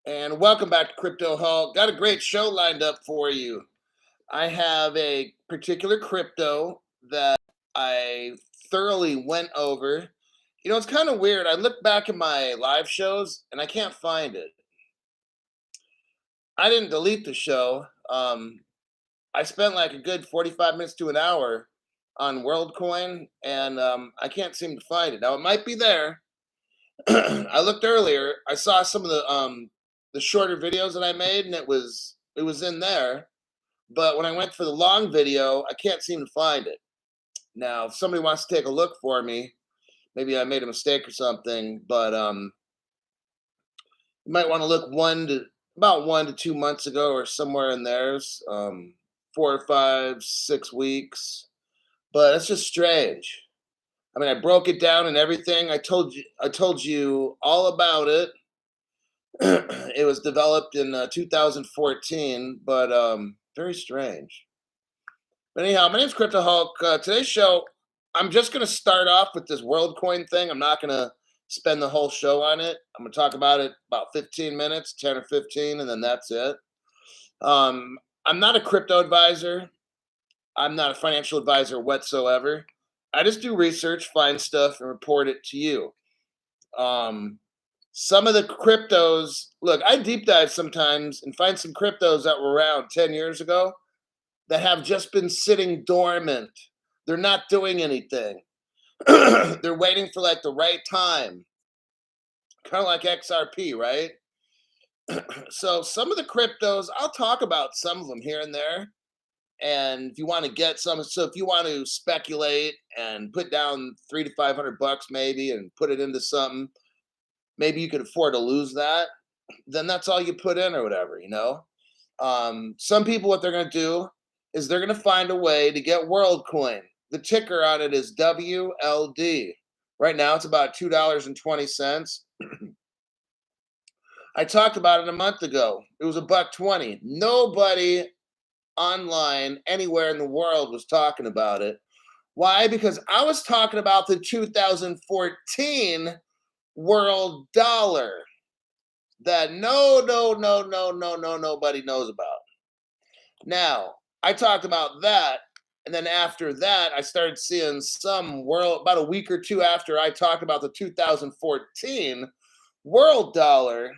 And welcome back to Crypto Hall. Got a great show lined up for you. I have a particular crypto that I thoroughly went over. It's kind of weird. I look back at my live shows and I can't find it. I didn't delete the show. I spent like a good 45 minutes to an hour on Worldcoin and I can't seem to find it. Now, it might be there. I looked earlier. I saw some of the shorter videos that I made and it was in there. But when I went for the long video, I can't seem to find it. Now, if somebody wants to take a look for me, maybe I made a mistake or something, but you might want to look about 1 to 2 months ago or somewhere in there's 4 or 5, 6 weeks. But it's just strange. I mean, I broke it down and everything. I told you all about it. It was developed in 2014, but very strange. But anyhow, my name's Crypto Hulk. Today's show, I'm just going to start off with this WorldCoin thing. I'm not going to spend the whole show on it. I'm going to talk about it about 15 minutes, 10 or 15, and then that's it. I'm not a crypto advisor. I'm not a financial advisor whatsoever. I just do research, find stuff, and report it to you. Some of the cryptos, look, I deep dive sometimes and find some cryptos that were around 10 years ago that have just been sitting dormant. They're not doing anything. They're waiting for like the right time, kind of like XRP, right? So some of the cryptos, I'll talk about some of them here and there. And if you want to get some, so if you want to speculate and put down $300 to $500 maybe and put it into something, maybe you could afford to lose that. Then that's all you put in or whatever. Some people, what they're going to do is they're going to find a way to get WorldCoin. The ticker on it is WLD. Right now, it's about $2.20. I talked about it a month ago. It was $1.20. Nobody online anywhere in the world was talking about it. Why? Because I was talking about the 2014 world dollar that nobody knows about. Now, I talked about that, and then after that, I started seeing about a week or two after I talked about the 2014 world dollar,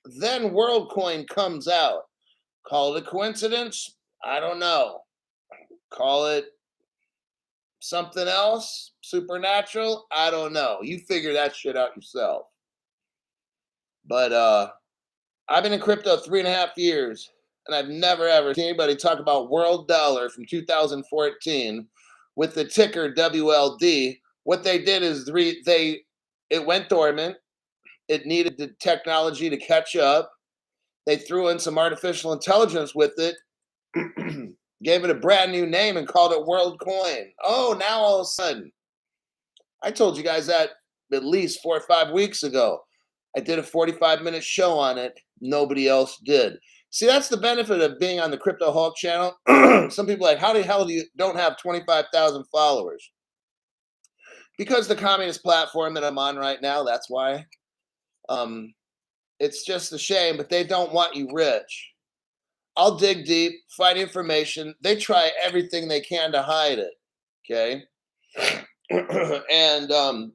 then WorldCoin comes out. Call it a coincidence? I don't know. Call it something else? Supernatural? I don't know. You figure that shit out yourself. But I've been in crypto 3.5 years, and I've never ever seen anybody talk about world dollar from 2014 with the ticker WLD. What they did is it went dormant. It needed the technology to catch up. They threw in some artificial intelligence with it, gave it a brand new name, and called it WorldCoin. Oh, now all of a sudden, I told you guys that at least 4 or 5 weeks ago. I did a 45-minute show on it. Nobody else did. See, that's the benefit of being on the Crypto Hulk channel. Some people are like, how the hell do you don't have 25,000 followers? Because the communist platform that I'm on right now, that's why. It's just a shame, but they don't want you rich. I'll dig deep, find information. They try everything they can to hide it. Okay. And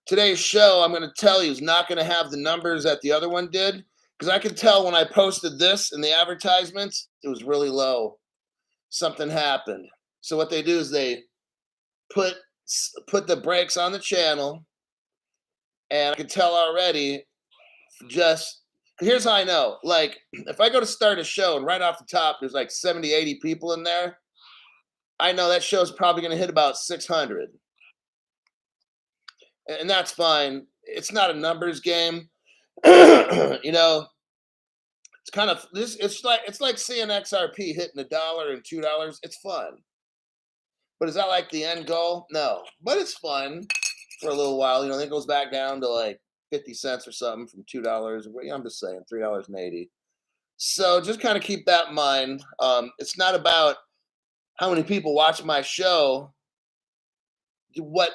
today's show, I'm going to tell you, is not going to have the numbers that the other one did, because I could tell when I posted this in the advertisements, it was really low. Something happened. So what they do is they put the brakes on the channel, and I can tell already. Just here's how I know. Like, if I go to start a show and right off the top there's like 70, 80 people in there, I know that show's probably going to hit about 600. And that's fine. It's not a numbers game. It's kind of this. It's like seeing XRP hitting $1 and $2. It's fun, but is that like the end goal? No, but it's fun for a little while. Then it goes back down to like 50 cents or something from $2. I'm just saying $3.80. So just kind of keep that in mind. It's not about how many people watch my show. What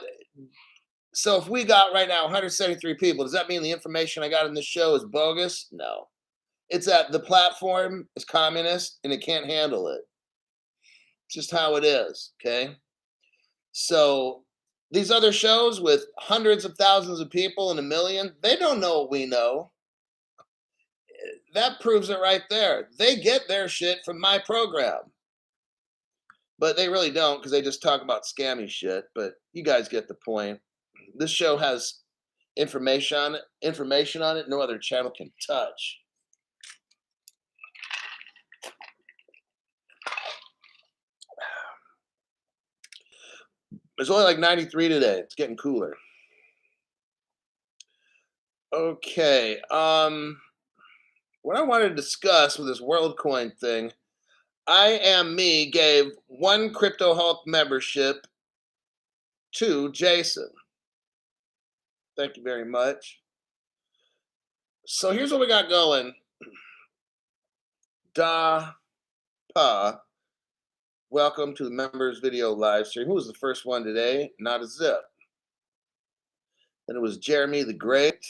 So if we got right now 173 people, does that mean the information I got in this show is bogus? No. It's that the platform is communist and it can't handle it. It's just how it is. Okay. So these other shows with hundreds of thousands of people and a million, they don't know what we know. That proves it right there. They get their shit from my program. But they really don't because they just talk about scammy shit. But you guys get the point. This show has information on it no other channel can touch. It's only like 93 today. It's getting cooler. Okay. What I wanted to discuss with this Worldcoin thing, I Am Me gave one Crypto Hulk membership to Jason. Thank you very much. So here's what we got going. Da Pa, welcome to the members video live stream. Who was the first one today? Not a zip. Then it was Jeremy the Great.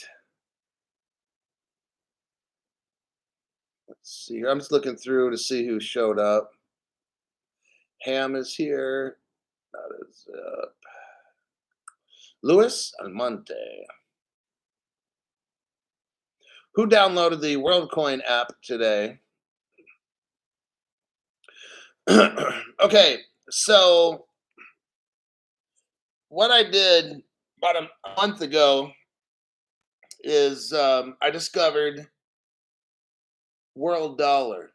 Let's see here. I'm just looking through to see who showed up. Ham is here. Not a zip. Luis Almonte. Who downloaded the Worldcoin app today? Okay, so what I did about a month ago is I discovered World Dollar.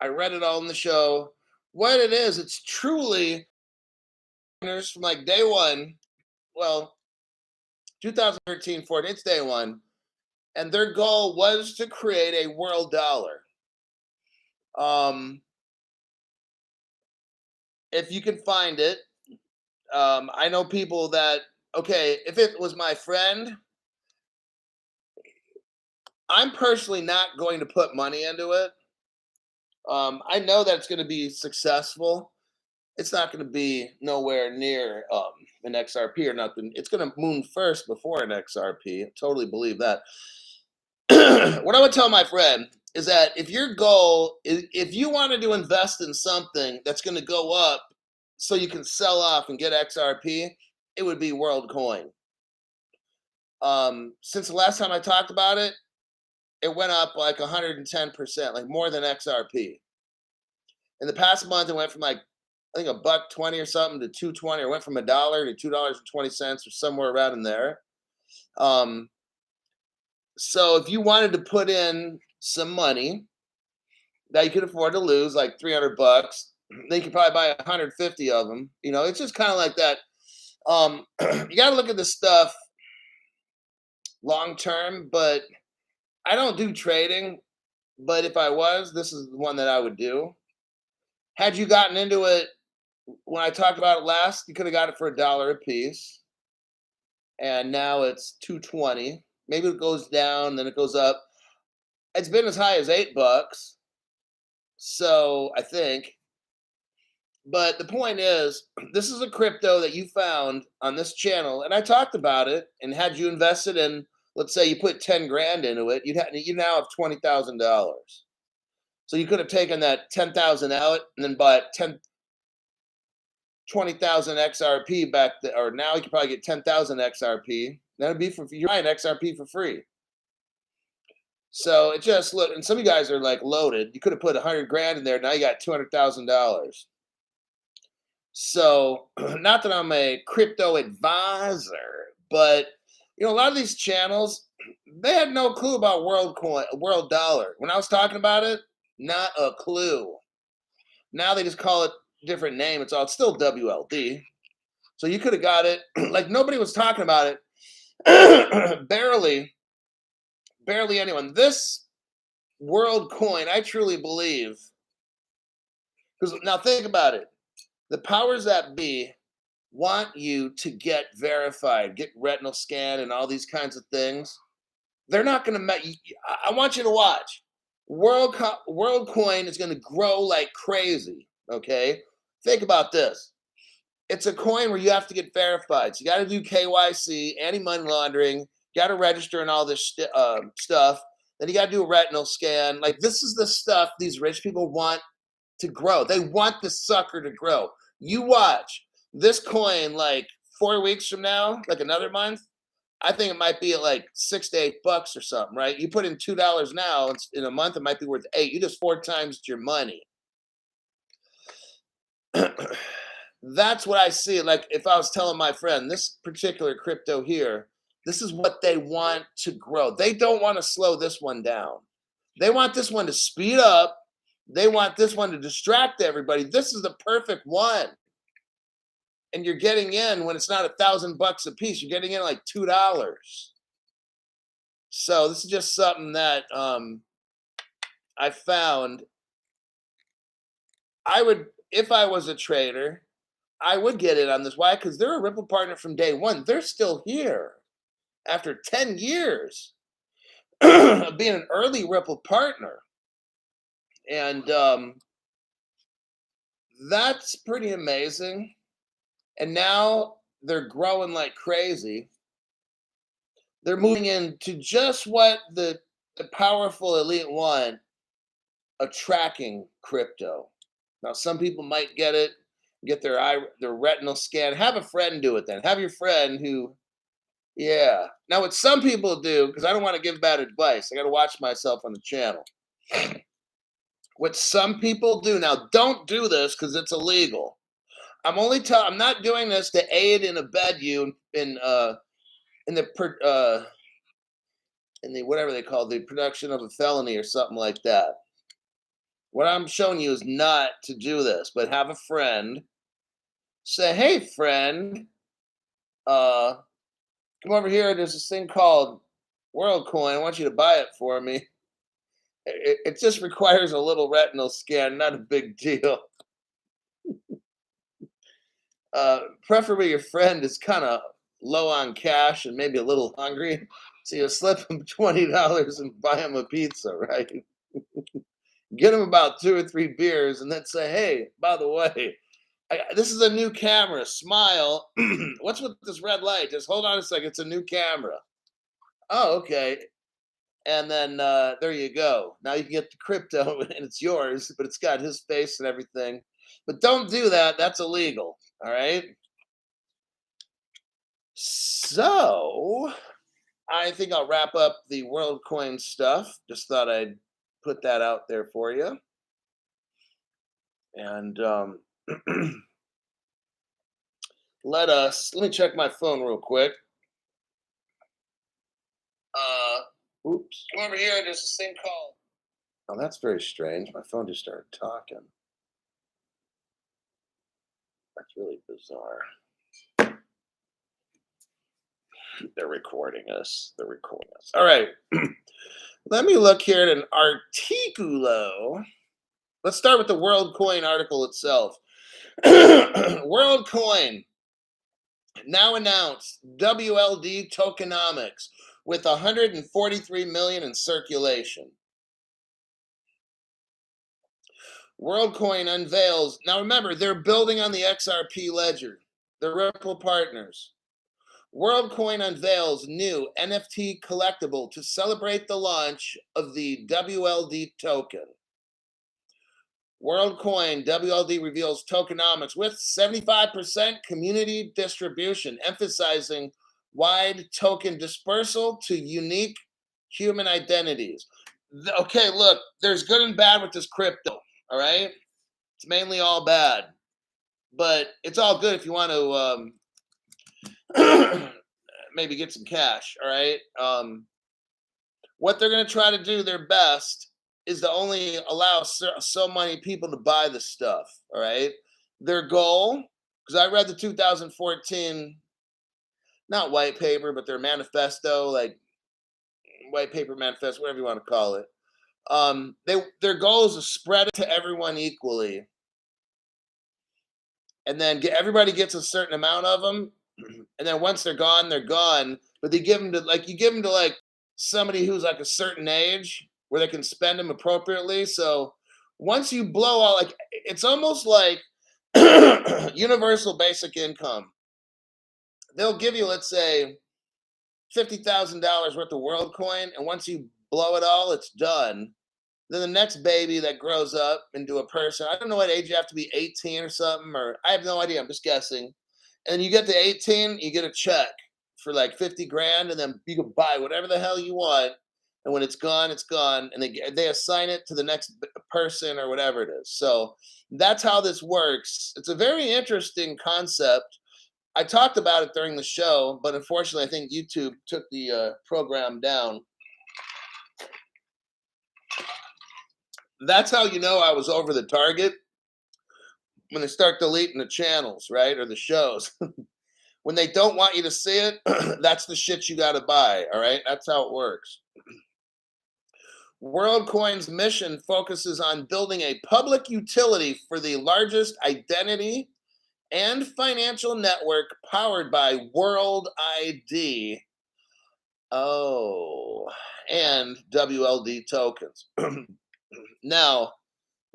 I read it all in the show. What it is, it's truly from like day one. Well, 2013, 14, it's day one. And their goal was to create a world dollar. If you can find it, I know people that, okay, if it was my friend, I'm personally not going to put money into it. I know that it's going to be successful. It's not going to be nowhere near an XRP or nothing. It's going to moon first before an XRP. I totally believe that. What I would tell my friend is that if your goal is, if you wanted to invest in something that's going to go up so you can sell off and get XRP, it would be Worldcoin. Since the last time I talked about it, it went up like 110%, like more than XRP. In the past month, it went from like, I think $1.20 or something to $2.20, or went from $1 to $2.20 or somewhere around in there. So if you wanted to put in some money that you could afford to lose, like $300, then you could probably buy 150 of them. You know, it's just kind of like that. You got to look at this stuff long term, but I don't do trading. But if I was, this is the one that I would do. Had you gotten into it when I talked about it last, you could have got it for $1 a piece. And now it's $2.20. Maybe it goes down, then it goes up. It's been as high as $8. So I think. But the point is, this is a crypto that you found on this channel, and I talked about it. And had you invested in, let's say you put 10 grand into it, you now have $20,000. So you could have taken that 10,000 out and then bought 20,000 XRP back there, or now you could probably get 10,000 XRP. That'd be for you're buying XRP for free. So it just look, and some of you guys are like loaded. You could have put 100 grand in there. Now you got $200,000. So not that I'm a crypto advisor, but you know, a lot of these channels, they had no clue about Worldcoin, World Dollar. When I was talking about it, not a clue. Now they just call it a different name. It's still WLD. So you could have got it. Like nobody was talking about it. barely anyone. This Worldcoin, I truly believe, because now think about it. The powers that be want you to get verified, get retinal scan and all these kinds of things. They're not going to I want you to watch. Worldcoin is going to grow like crazy, okay? Think about this. it's a coin where you have to get verified. So you got to do KYC, anti-money laundering. You got to register and all this stuff. Then you got to do a retinal scan. Like, this is the stuff these rich people want to grow. They want the sucker to grow. You watch this coin, like 4 weeks from now, like another month, I think it might be at like $6 to $8 or something, right? You put in $2 now, in a month, it might be worth 8. You just 4 times your money. That's what I see. Like, if I was telling my friend, this particular crypto here, this is what they want to grow. They don't want to slow this one down. They want this one to speed up. They want this one to distract everybody. This is the perfect one. And you're getting in when it's not $1,000 a piece. You're getting in like $2. So this is just something that I found. I would, if I was a trader, I would get in on this. Why? Because they're a Ripple partner from day one. They're still here after 10 years of being an early Ripple partner. And that's pretty amazing. And now they're growing like crazy. They're moving into just what the powerful elite want, a tracking crypto. Now, some people might get it, get their retinal scan. Have a friend do it then. Have your friend who, yeah. Now, what some people do, because I don't want to give bad advice, I got to watch myself on the channel. What some people do, now don't do this because it's illegal. I'm not doing this to aid and abet you in the whatever they call the production of a felony or something like that. What I'm showing you is not to do this, but have a friend say, "Hey, friend, come over here. There's this thing called Worldcoin. I want you to buy it for me." It just requires a little retinal scan, not a big deal. Preferably your friend is kind of low on cash and maybe a little hungry, so you slip him $20 and buy him a pizza, right? Get him about 2 or 3 beers and then say, "Hey, by the way, this is a new camera. Smile. What's with this red light? Just hold on a second. It's a new camera." "Oh, okay." And then there you go. Now you can get the crypto and it's yours, but it's got his face and everything. But don't do that. That's illegal. All right. So I think I'll wrap up the Worldcoin stuff. Just thought I'd put that out there for you. And let me check my phone real quick. Oops. Come over here. There's this thing called. Oh, that's very strange. My phone just started talking. That's really bizarre. They're recording us. All right. Let me look here at an articulo. Let's start with the Worldcoin article itself. Worldcoin now announced WLD Tokenomics with 143 million in circulation. Worldcoin unveils. Now remember, they're building on the XRP ledger. They're Ripple partners. Worldcoin unveils new NFT collectible to celebrate the launch of the WLD token. Worldcoin WLD reveals tokenomics with 75% community distribution, emphasizing wide token dispersal to unique human identities. Okay, look, there's good and bad with this crypto, all right? It's mainly all bad, but it's all good if you want to maybe get some cash, all right? What they're going to try to do their best is to only allow so many people to buy the stuff, all right? Their goal, because I read the 2014, not white paper, but their manifesto, like white paper manifesto, whatever you want to call it. Their goal is to spread it to everyone equally. And then everybody gets a certain amount of them. And then once they're gone, they're gone. But you give them to like somebody who's like a certain age where they can spend them appropriately. So once you blow all, like, it's almost like Universal basic income. They'll give you, let's say, $50,000 worth of Worldcoin, and once you blow it all, it's done. Then the next baby that grows up into a person, I don't know what age you have to be, 18 or something, or I have no idea. I'm just guessing. And you get to 18, you get a check for like 50 grand, and then you can buy whatever the hell you want. And when it's gone, it's gone. And they assign it to the next person or whatever it is. So that's how this works. It's a very interesting concept. I talked about it during the show, but unfortunately, I think YouTube took the program down. That's how you know I was over the target, when they start deleting the channels, right? Or the shows. When they don't want you to see it, that's the shit you got to buy, all right? That's how it works. WorldCoin's mission focuses on building a public utility for the largest identity and financial network powered by World ID. Oh, and WLD tokens. Now,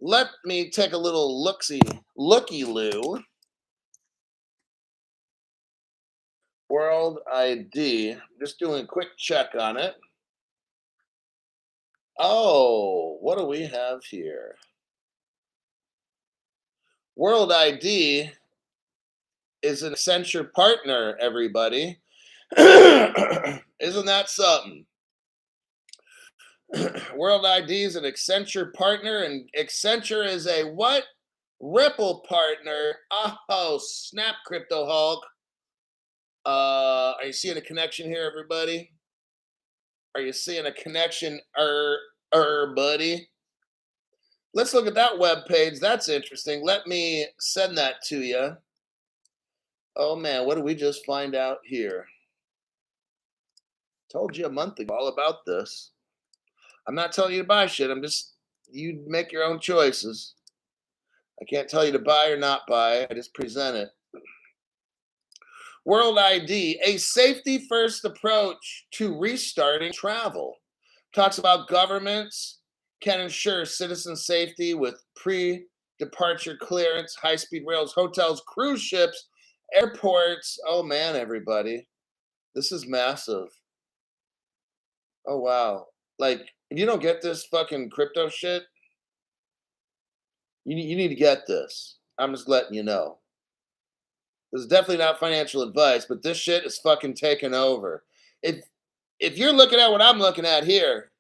let me take a little looky-loo. World ID. Just doing a quick check on it. Oh, what do we have here? World ID is an Accenture partner, everybody. Isn't that something? World ID is an Accenture partner, and Accenture is a what? Ripple partner. Oh, snap, Crypto Hulk. Are you seeing a connection here, everybody? Are you seeing a connection, buddy? Let's look at that web page. That's interesting. Let me send that to you. Oh man, what did we just find out here? Told you a month ago all about this. I'm not telling you to buy shit. You make your own choices. I can't tell you to buy or not buy. I just present it. World ID, a safety first approach to restarting travel. Talks about governments can ensure citizen safety with pre-departure clearance, high-speed rails, hotels, cruise ships, airports. Oh man, everybody. This is massive. Oh wow. Like, if you don't get this fucking crypto shit, you need to get this. I'm just letting you know. This is definitely not financial advice, but this shit is fucking taking over. If you're looking at what I'm looking at here,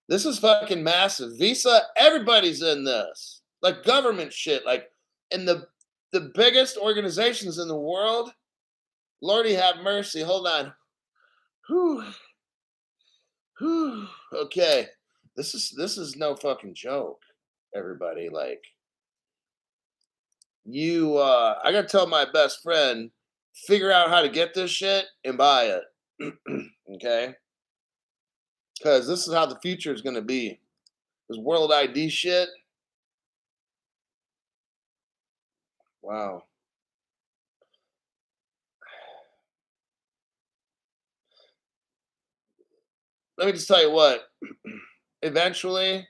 this is fucking massive. Visa, everybody's in this. Like government shit. Like in the biggest organizations in the world. Lordy have mercy. Hold on. Whew. Whew. Okay. This is no fucking joke, everybody. Like I gotta tell my best friend, figure out how to get this shit and buy it. Okay? Because this is how the future is gonna be. This World ID shit. Wow. Let me just tell you what. Eventually,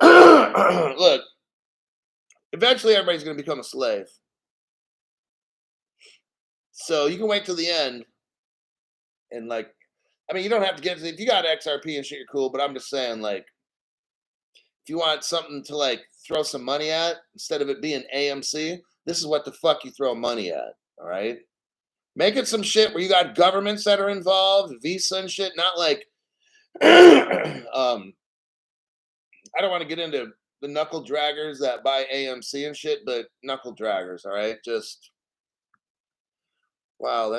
look, eventually everybody's gonna become a slave. So you can wait till the end and like, I mean, you don't have to get if you got XRP and shit, you're cool. But I'm just saying, like, if you want something to like throw some money at instead of it being AMC, this is what the fuck you throw money at. All right, make it some shit where you got governments that are involved, Visa and shit. Not like, I don't want to get into the knuckle draggers that buy AMC and shit, but knuckle draggers. All right, just wow.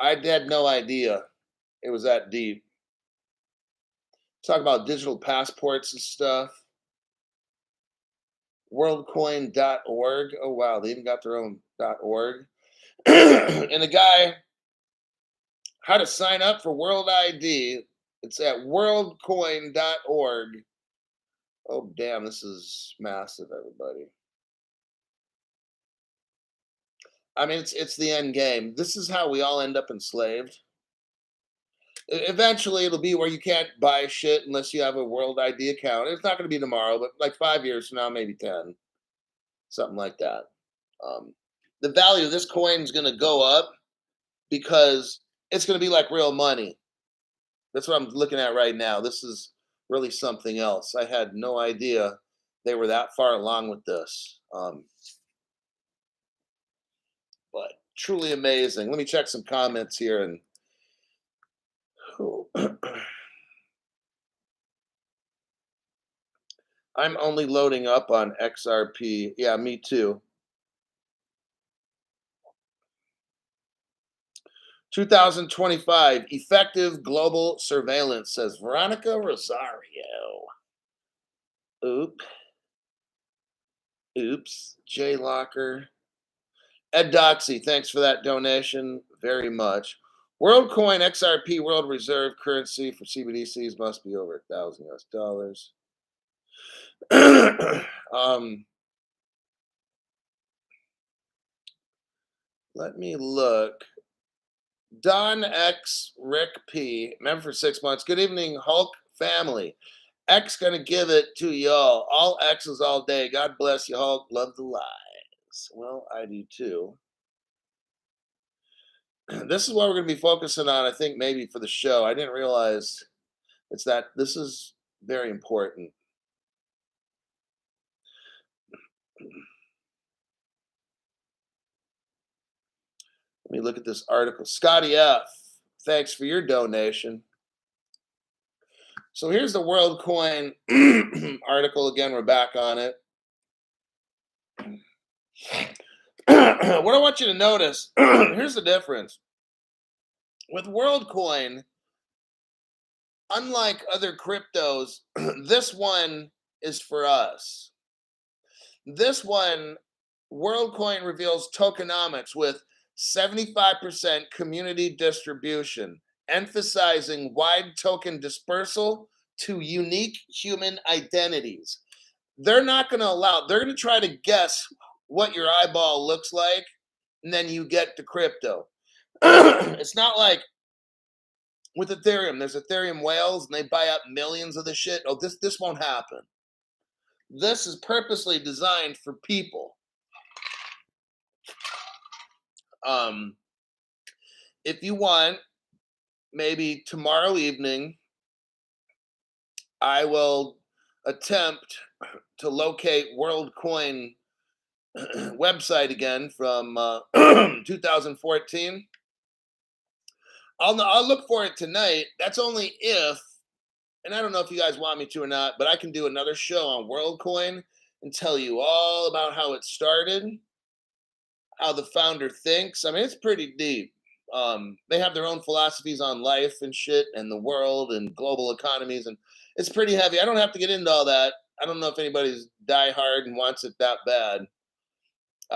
I had no idea it was that deep. Talk about digital passports and stuff. Worldcoin.org. Oh wow, they even got their own .org. And the guy, how to sign up for World ID. It's at worldcoin.org. Oh damn, this is massive, everybody. I mean, it's the end game. This is how we all end up enslaved. Eventually, it'll be where you can't buy shit unless you have a World ID account. It's not going to be tomorrow, but like 5 years from now, maybe 10. something like that. The value of this coin is going to go up because it's going to be like real money. That's what I'm looking at right now. This is really something else. I had no idea they were that far along with this. But truly amazing. Let me check some comments here and I'm only loading up on XRP. Yeah, me too. 2025 effective global surveillance, says Veronica Rosario. Oops. J Locker. Ed Doxy, thanks for that donation very much. Worldcoin XRP World Reserve currency for CBDCs must be over $1,000 US. Let me look. Don X Rick P, member for 6 months. Good evening, Hulk family. X gonna give it to y'all. All X's all day. God bless you, Hulk. Love the lies. Well, I do too. This is what we're gonna be focusing on, I think, maybe for the show. I didn't realize it's that this is very important. Let me look at this article. Scotty F, thanks for your donation. So here's the Worldcoin article. Again, we're back on it. What I want you to notice, here's the difference. With Worldcoin, unlike other cryptos, this one is for us. This one, Worldcoin reveals tokenomics with 75% community distribution, emphasizing wide token dispersal to unique human identities. They're not going to allow, they're going to try to guess what your eyeball looks like, and then you get to crypto. It's not like with Ethereum. There's Ethereum whales, and they buy up millions of the shit. Oh, this won't happen. This is purposely designed for people. If you want, maybe tomorrow evening, I will attempt to locate Worldcoin website again from 2014. I'll look for it tonight. That's only if, and I don't know if you guys want me to or not, but I can do another show on Worldcoin and tell you all about how it started, how the founder thinks. I mean, it's pretty deep. They have their own philosophies on life and shit and the world and global economies, and it's pretty heavy. I don't have to get into all that. I don't know if anybody's die hard and wants it that bad.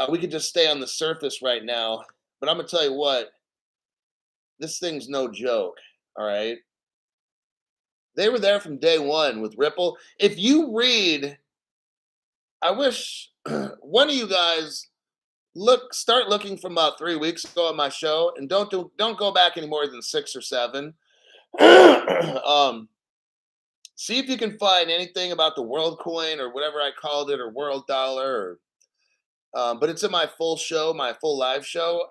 We could just stay on the surface right now, but I'm gonna tell you what, this thing's no joke. All right, they were there from day one with Ripple. If you read, I wish one of you guys start looking from about 3 weeks ago on my show, and don't go back any more than 6 or 7. See if you can find anything about the Worldcoin or whatever I called it, or World Dollar, or but it's in my full show, my full live show.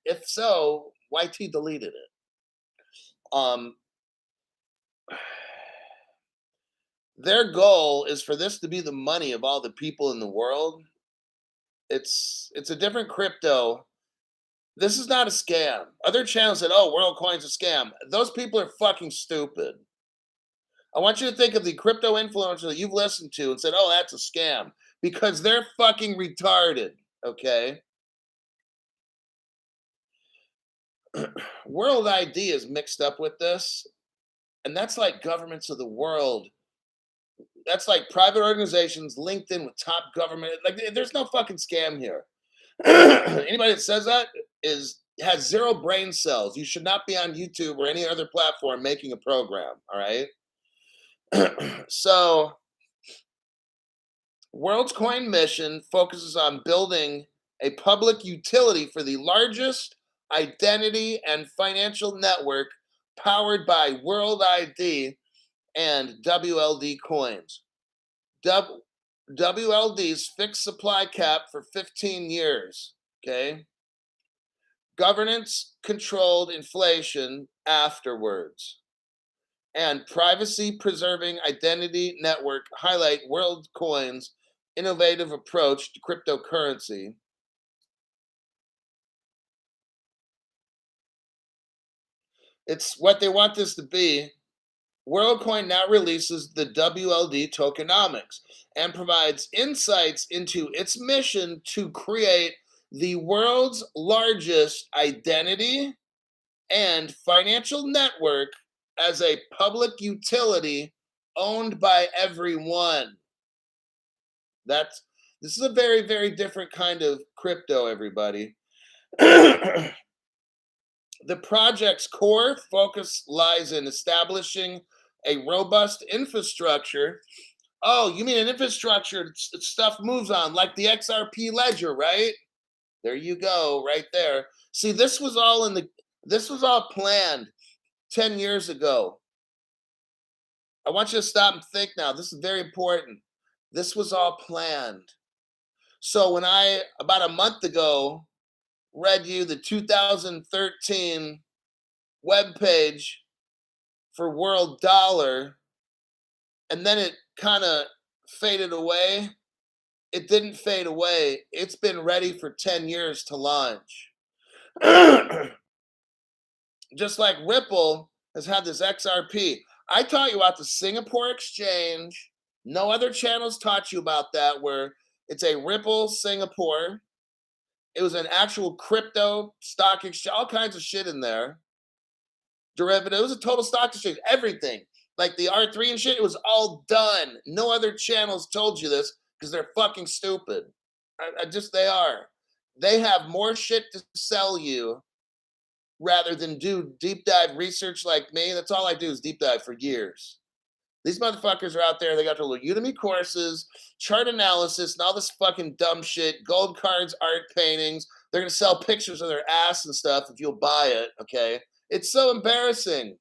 If so, YT deleted it. Their goal is for this to be the money of all the people in the world. It's a different crypto. This is not a scam. Other channels said, "Oh, Worldcoin's a scam." Those people are fucking stupid. I want you to think of the crypto influencer that you've listened to and said, "Oh, that's a scam," because they're fucking retarded. Okay. World ID is mixed up with this, and that's like governments of the world. That's like private organizations linked in with top government. Like, there's no fucking scam here. Anybody that says that has 0 brain cells. You should not be on YouTube or any other platform making a program. All right. So, Worldcoin mission focuses on building a public utility for the largest identity and financial network powered by World ID and WLD coins. WLD's fixed supply cap for 15 years. Okay. Governance controlled inflation afterwards. And privacy preserving identity network highlight Worldcoin's innovative approach to cryptocurrency. It's what they want this to be. Worldcoin now releases the WLD Tokenomics and provides insights into its mission to create the world's largest identity and financial network as a public utility owned by everyone. This is a very, very different kind of crypto, everybody. The project's core focus lies in establishing a robust infrastructure. Oh, you mean an infrastructure stuff moves on, like the XRP ledger, right? There you go, right there. See, this was all planned 10 years ago. I want you to stop and think now. This is very important. This was all planned. So when I, about a month ago, read you the 2013 webpage for World Dollar, and then it kind of faded away. It didn't fade away. It's been ready for 10 years to launch. Just like Ripple has had this XRP. I taught you about the Singapore exchange. No other channels taught you about that, where it's a Ripple Singapore. It was an actual crypto stock exchange, all kinds of shit in there. Derivative. It was a total stock exchange, everything. Like the R3 and shit, it was all done. No other channels told you this because they're fucking stupid. They are. They have more shit to sell you rather than do deep dive research like me. That's all I do is deep dive for years. These motherfuckers are out there. They got their little Udemy courses, chart analysis, and all this fucking dumb shit. Gold cards, art paintings. They're going to sell pictures of their ass and stuff if you'll buy it, okay? It's so embarrassing.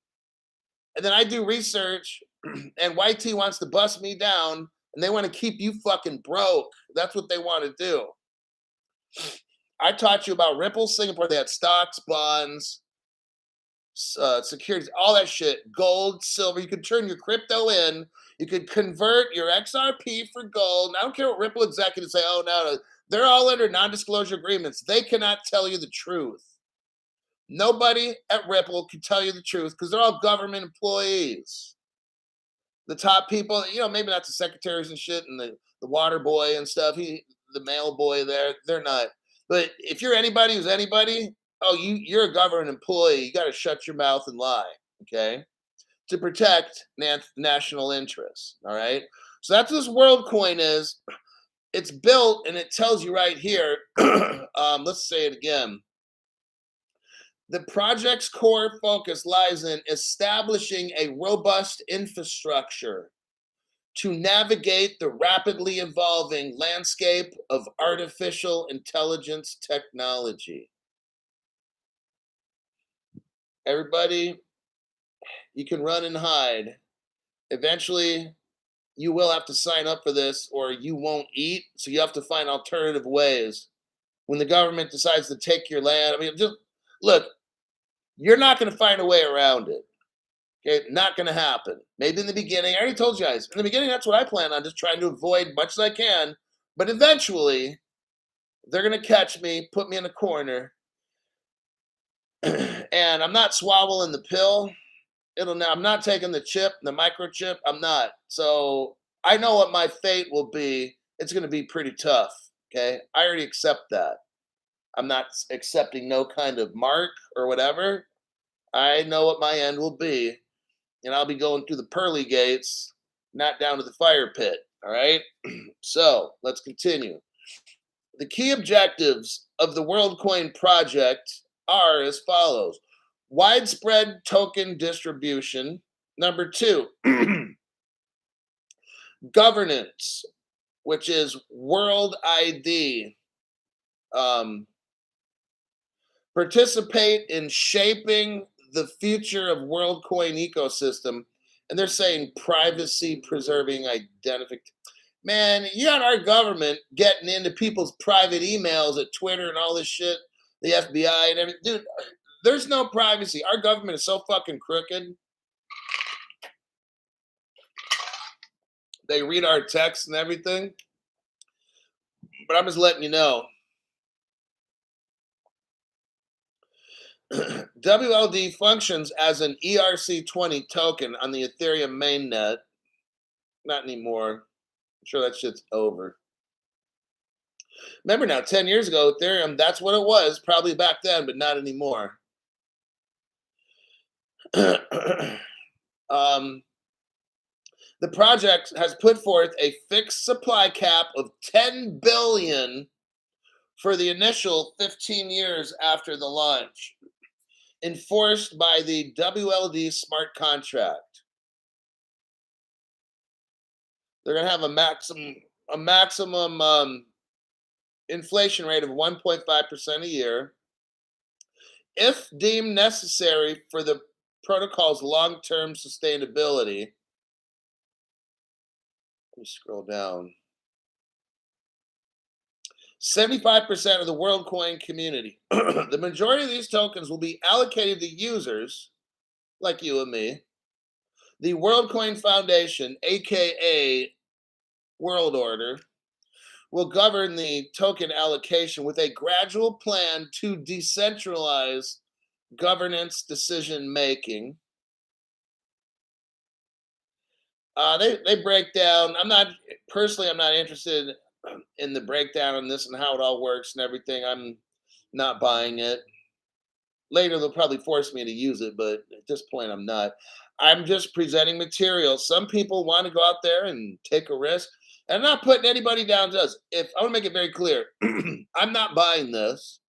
And then I do research, and YT wants to bust me down, and they want to keep you fucking broke. That's what they want to do. I taught you about Ripple Singapore. They had stocks, bonds, securities, all that shit, gold, silver. You could turn your crypto in. You could convert your XRP for gold. And I don't care what Ripple executives say. Oh, no, they're all under non-disclosure agreements. They cannot tell you the truth. Nobody at Ripple can tell you the truth because they're all government employees. The top people, maybe not the secretaries and shit and the water boy and stuff, the mail boy there, they're not. But if you're anybody who's anybody, you're a government employee. You got to shut your mouth and lie, okay? To protect national interests, all right? So that's what this Worldcoin is. It's built, and it tells you right here. Let's say it again. The project's core focus lies in establishing a robust infrastructure to navigate the rapidly evolving landscape of artificial intelligence technology. Everybody, you can run and hide. Eventually, you will have to sign up for this or you won't eat, so you have to find alternative ways. When the government decides to take your land, just look, you're not going to find a way around it. Okay, not going to happen. Maybe in the beginning, I already told you guys, in the beginning, that's what I plan on, just trying to avoid much as I can. But eventually, they're going to catch me, put me in a corner, and I'm not swallowing the pill. I'm not taking the chip, the microchip. I'm not. So I know what my fate will be. It's going to be pretty tough. Okay, I already accept that. I'm not accepting no kind of mark or whatever. I know what my end will be. And I'll be going through the pearly gates, not down to the fire pit. All right. So let's continue. The key objectives of the Worldcoin project are as follows: widespread token distribution. Number 2, governance, which is World ID. Participate in shaping the future of Worldcoin ecosystem. And they're saying privacy preserving identification. Man, you got our government getting into people's private emails at Twitter and all this shit, the FBI and everything. Dude, there's no privacy. Our government is so fucking crooked. They read our texts and everything. But I'm just letting you know. WLD functions as an ERC20 token on the Ethereum mainnet. Not anymore. I'm sure that shit's over. Remember now, 10 years ago, Ethereum, that's what it was, probably back then, but not anymore. The project has put forth a fixed supply cap of 10 billion for the initial 15 years after the launch, enforced by the WLD smart contract. They're going to have a maximum inflation rate of 1.5% a year, if deemed necessary for the protocol's long-term sustainability. Let me scroll down. 75% of the Worldcoin community. The majority of these tokens will be allocated to users like you and me. The Worldcoin Foundation, aka World Order, will govern the token allocation with a gradual plan to decentralize governance decision making. They break down. I'm not interested in the breakdown on this and how it all works and everything. I'm not buying it. Later, they'll probably force me to use it, but at this point, I'm not. I'm just presenting material. Some people want to go out there and take a risk. And I'm not putting anybody down to us. I want to make it very clear, I'm not buying this.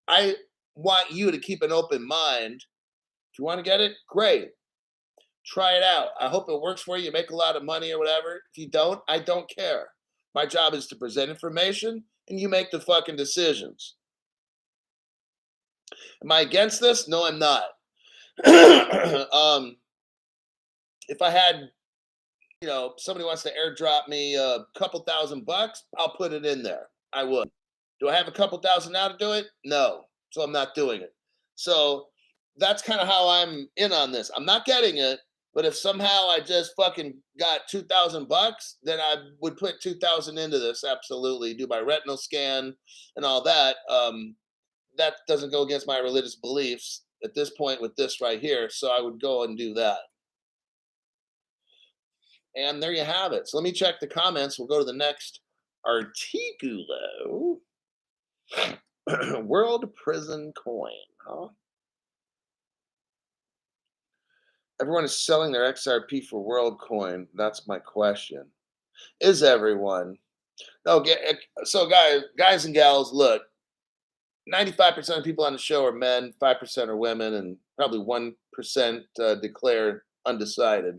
I want you to keep an open mind. If you want to get it, great. Try it out. I hope it works for you. You make a lot of money or whatever. If you don't, I don't care. My job is to present information, and you make the fucking decisions. Am I against this? No, I'm not. If I had, somebody wants to airdrop me a couple $1,000, I'll put it in there. I would. Do I have a couple thousand now to do it? No. So I'm not doing it. So that's kind of how I'm in on this. I'm not getting it, but if somehow I just fucking got $2,000, then I would put 2,000 into this. Absolutely. Do my retinal scan and all that. That doesn't go against my religious beliefs at this point with this right here. So I would go and do that. And there you have it. So let me check the comments. We'll go to the next articulo. World prison coin, huh? Everyone is selling their XRP for Worldcoin. That's my question. Is everyone? Okay, so guys and gals, look. 95% of people on the show are men, 5% are women, and probably 1% declare undecided.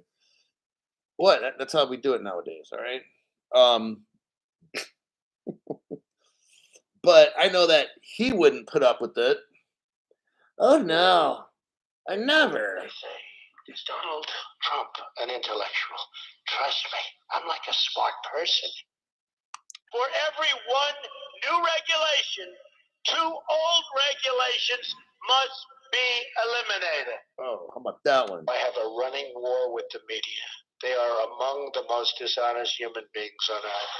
What? That's how we do it nowadays, all right? But I know that he wouldn't put up with it. Oh, no. I never. They say, is Donald Trump an intellectual? Trust me, I'm like a smart person. For every one new regulation, 2 old regulations must be eliminated. Oh, how about that one? I have a running war with the media. They are among the most dishonest human beings on earth.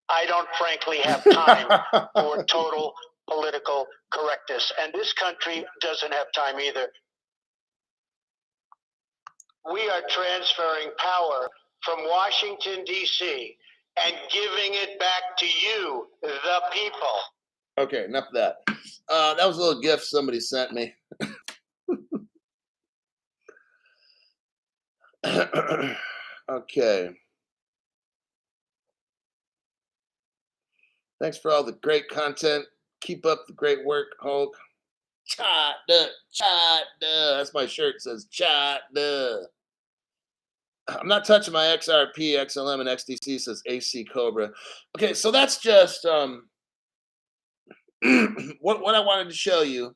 I don't frankly have time for total political correctness, and this country doesn't have time either. We are transferring power from Washington, D.C., and giving it back to you, the people. Okay, enough of that. That was a little gift somebody sent me. Okay. Thanks for all the great content. Keep up the great work, Hulk. Cha-da, cha-da. That's my shirt. It says cha-da. I'm not touching my XRP, XLM, and XDC, says AC Cobra. Okay, so that's just what I wanted to show you.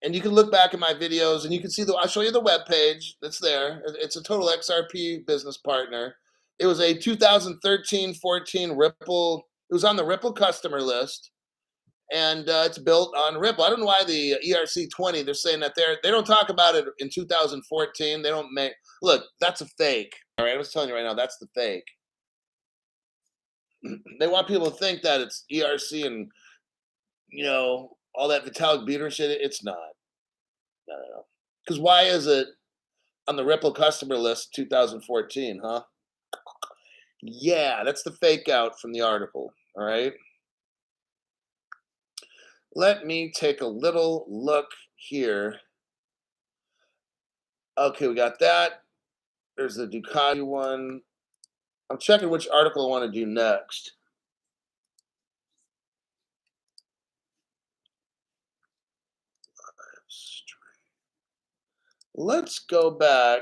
And you can look back at my videos and you can see I'll show you the webpage that's there. It's a total XRP business partner. It was a 2013-14 Ripple. It was on the Ripple customer list, and it's built on Ripple. I don't know why the ERC20, they're saying that they don't talk about it in 2014. They don't make, look, that's a fake. All right, I was telling you right now, that's the fake. They want people to think that it's ERC and, you know, all that Vitalik Buterin shit. It's not. No. Because why is it on the Ripple customer list 2014, huh? Yeah, that's the fake out from the article. All right. Let me take a little look here. Okay, we got that. There's the Ducati one. I'm checking which article I want to do next. Let's go back.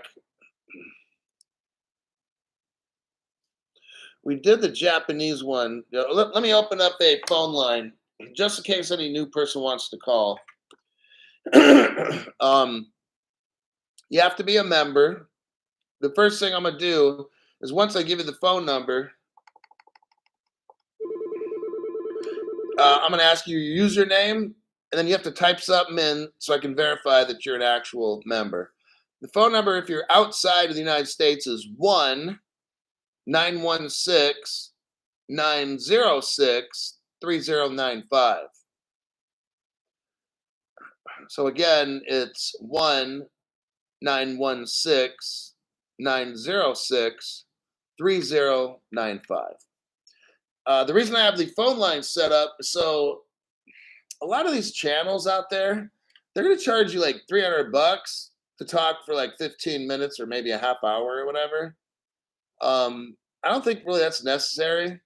We did the Japanese one. Let me open up a phone line just in case any new person wants to call. You have to be a member. The first thing I'm going to do is once I give you the phone number, I'm going to ask you your username, and then you have to type something in so I can verify that you're an actual member. The phone number, if you're outside of the United States, is 1-916-906-3095. So again, it's 1-916-906-3095. The reason I have the phone line set up, so a lot of these channels out there, they're going to charge you like $300 to talk for like 15 minutes or maybe a half hour or whatever. I don't think really that's necessary.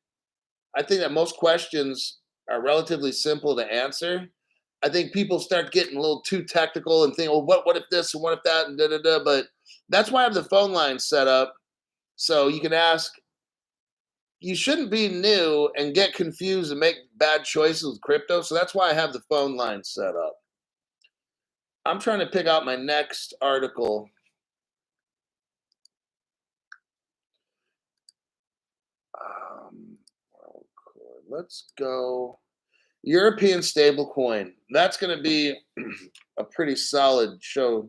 I think that most questions are relatively simple to answer. I think people start getting a little too technical and think, well, what if this and what if that and da da da. But that's why I have the phone line set up so you can ask. You shouldn't be new and get confused and make bad choices with crypto. So that's why I have the phone line set up. I'm trying to pick out my next article. Let's go European stablecoin. That's going to be a pretty solid show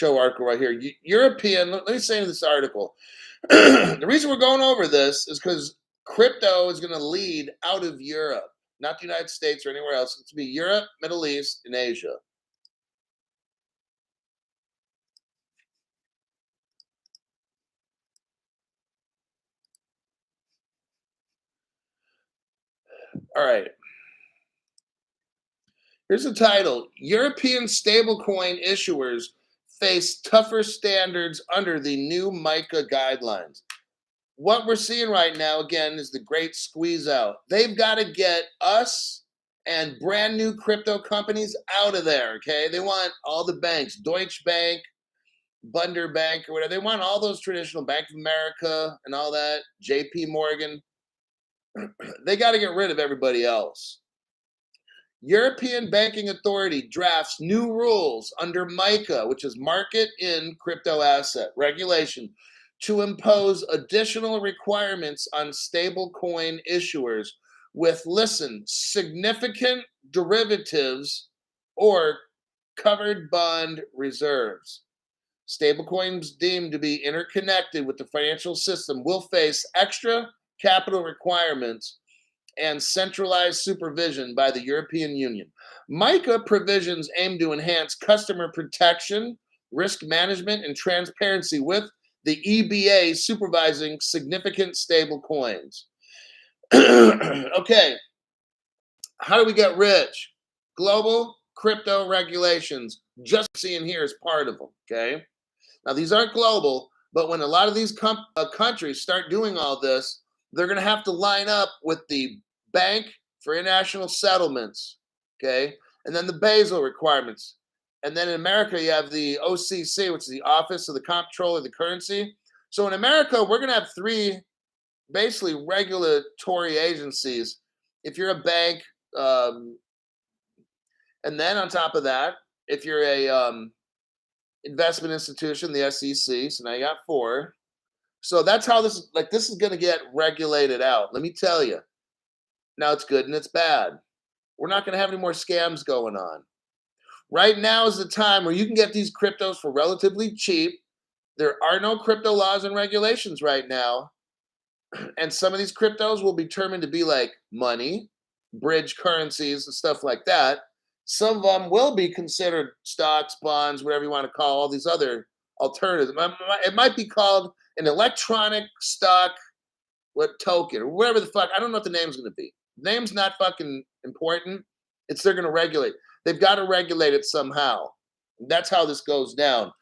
article right here. European, let me say in this article, the reason we're going over this is because crypto is going to lead out of Europe, not the United States or anywhere else. It's to be Europe, Middle East, and Asia. All right. Here's the title. European stablecoin issuers face tougher standards under the new MiCA guidelines. What we're seeing right now, again, is the great squeeze out. They've got to get us and brand new crypto companies out of there, okay? They want all the banks, Deutsche Bank, Bunder Bank, or whatever. They want all those traditional Bank of America and all that, JP Morgan. They got to get rid of everybody else. European Banking Authority drafts new rules under MiCA, which is Market in Crypto Asset Regulation, to impose additional requirements on stablecoin issuers with, listen, significant derivatives or covered bond reserves. Stablecoins deemed to be interconnected with the financial system will face extra capital requirements and centralized supervision by the European Union. MiCA provisions aim to enhance customer protection, risk management, and transparency with the EBA supervising significant stable coins. Okay, how do we get rich? Global crypto regulations, just seeing here is part of them, okay? Now, these aren't global, but when a lot of these countries start doing all this, they're going to have to line up with the Bank for International Settlements, okay? And then the Basel requirements. And then in America, you have the OCC, which is the Office of the Comptroller of the Currency. So in America, we're going to have three basically regulatory agencies. If you're a bank, and then on top of that, if you're a investment institution, the SEC, so now you got four. So that's how this is going to get regulated out. Let me tell you. Now it's good and it's bad. We're not going to have any more scams going on. Right now is the time where you can get these cryptos for relatively cheap. There are no crypto laws and regulations right now. And some of these cryptos will be determined to be like money, bridge currencies, and stuff like that. Some of them will be considered stocks, bonds, whatever you want to call all these other alternatives. It might be called an electronic stock, token, or whatever the fuck. I don't know what the name's going to be. The name's not fucking important. They're going to regulate. They've got to regulate it somehow. That's how this goes down.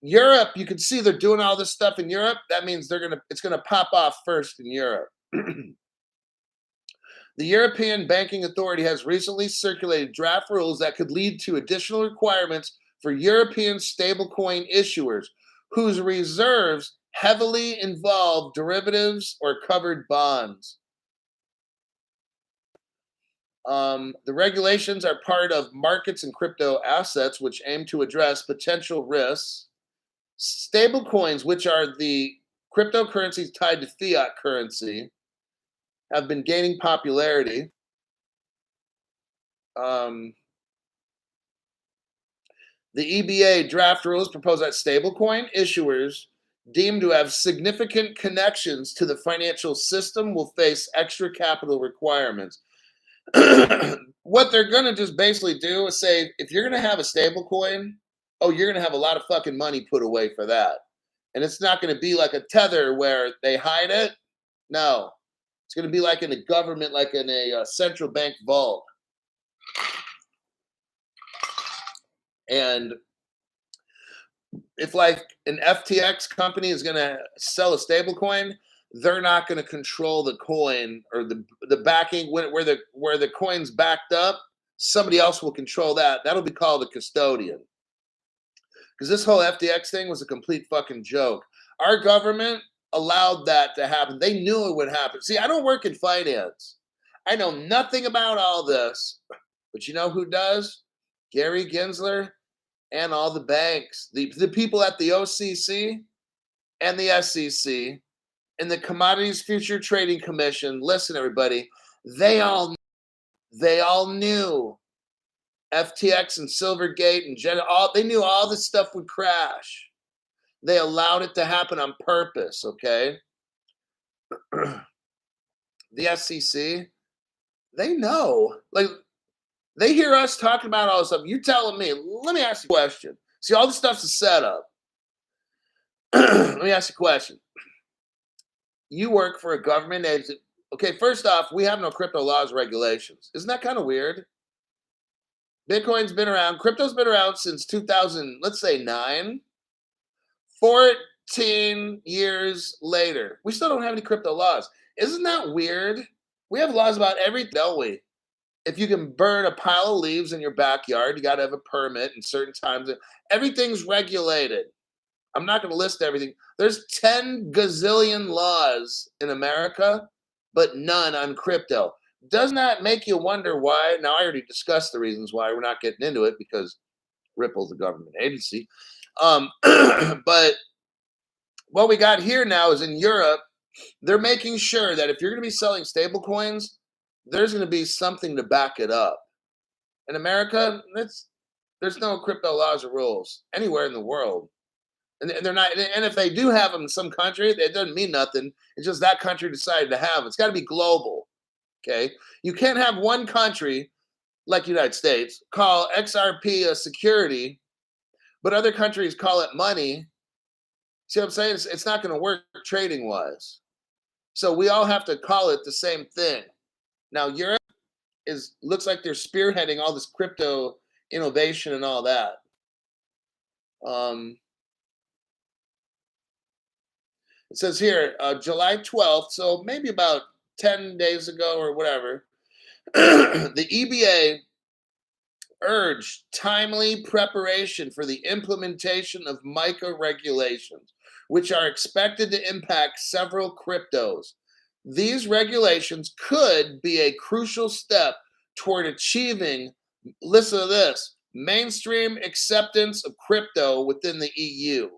Europe, you can see they're doing all this stuff in Europe. That means it's gonna pop off first in Europe. The European Banking Authority has recently circulated draft rules that could lead to additional requirements for European stablecoin issuers whose reserves heavily involve derivatives or covered bonds. The regulations are part of markets and crypto assets, which aim to address potential risks. Stablecoins, which are the cryptocurrencies tied to fiat currency, have been gaining popularity. The EBA draft rules propose that stablecoin issuers deemed to have significant connections to the financial system will face extra capital requirements. What they're going to just basically do is say, if you're going to have a stablecoin, you're going to have a lot of fucking money put away for that. And it's not going to be like a tether where they hide it. No. It's going to be like in a government, like in a central bank vault. And if like an FTX company is going to sell a stablecoin, they're not going to control the coin or the backing where the coin's backed up. Somebody else will control that. That'll be called a custodian. Because this whole FTX thing was a complete fucking joke. Our government allowed that to happen. They knew it would happen. See, I don't work in finance. I know nothing about all this. But you know who does? Gary Gensler and all the banks. The people at the OCC and the SEC and the Commodities Future Trading Commission. Listen, everybody. They all knew FTX and Silvergate and they knew all this stuff would crash. They allowed it to happen on purpose, okay? The SEC, they know. Like, they hear us talking about all this stuff. You telling me, let me ask you a question. See, all this stuff's a setup. Let me ask you a question. You work for a government agency. Okay, first off, we have no crypto laws regulations. Isn't that kind of weird? Bitcoin's been around, crypto's been around since 2000, let's say 9. 14 years later, we still don't have any crypto laws. Isn't that weird? We have laws about everything, don't we? If you can burn a pile of leaves in your backyard, you got to have a permit in certain times. Everything's regulated. I'm not going to list everything. There's 10 gazillion laws in America, but none on crypto. Doesn't that make you wonder why? Now, I already discussed the reasons why. We're not getting into it because Ripple's a government agency. But what we got here now is in Europe, they're making sure that if you're going to be selling stable coins, there's going to be something to back it up. In America, there's no crypto laws or rules anywhere in the world. And they're not, and if they do have them in some country, it doesn't mean nothing. It's just that country decided to have them. It's got to be global. Okay. You can't have one country like the United States call XRP a security, but other countries call it money. See what I'm saying? It's not going to work trading wise. So we all have to call it the same thing. Now, Europe looks like they're spearheading all this crypto innovation and all that. It says here, July 12th, so maybe about 10 days ago or whatever, the EBA urged timely preparation for the implementation of MiCA regulations, which are expected to impact several cryptos. These regulations could be a crucial step toward achieving, listen to this, mainstream acceptance of crypto within the EU.